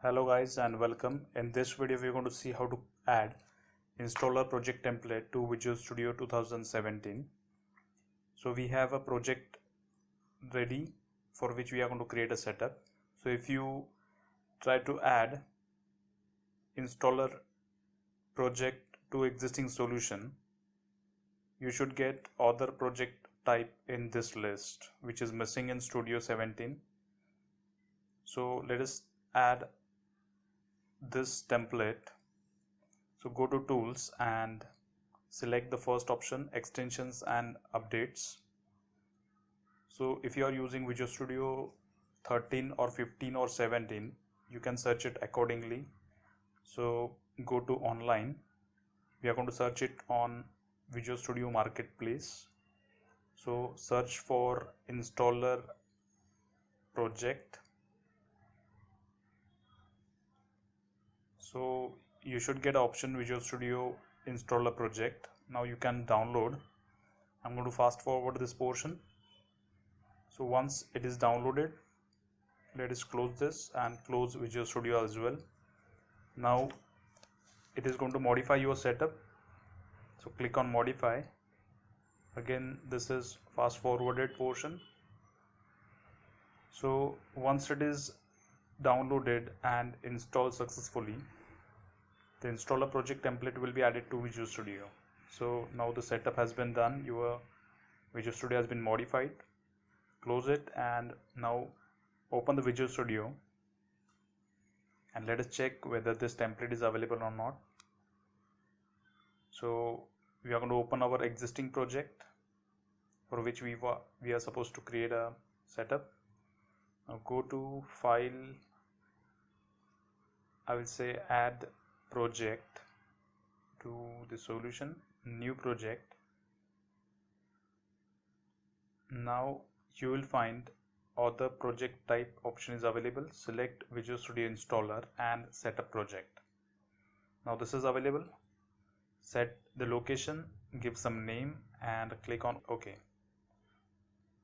Hello guys and welcome. In this video we are going to see how to add installer project template to Visual Studio 2017. So we have a project ready for which we are going to create a setup. So if you try to add installer project to existing solution, you should get other project type in this list which is missing in Studio 17. So let us add this template. So go to tools and select the first option, extensions and updates. So if you are using Visual Studio 13 or 15 or 17, you can search it accordingly. So go to online. We are going to search it on Visual Studio Marketplace. So search for installer project. So you should get option Visual Studio installer project. Now you can download. I'm going to fast forward this portion. So once it is downloaded, let us close this and close Visual Studio as well. Now it is going to modify your setup. So click on modify. Again, this is fast forwarded portion. So once it is downloaded and installed successfully, the installer project template will be added to Visual Studio. So now the setup has been done. Your Visual Studio has been modified. Close it and now open the Visual Studio and let us check whether this template is available or not. So we are going to open our existing project for which we are supposed to create a setup. Now go to file, I will say add project to the solution, new project. Now you will find other project type option is available. Select Visual Studio installer and setup project. Now this is available. Set the location, give some name and click on OK.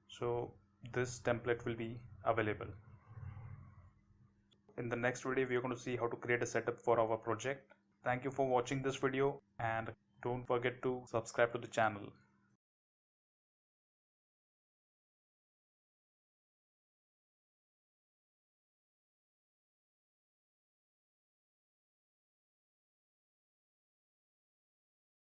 So this template will be available. In the next video we are going to see how to create a setup for our project. Thank you for watching this video and don't forget to subscribe to the channel.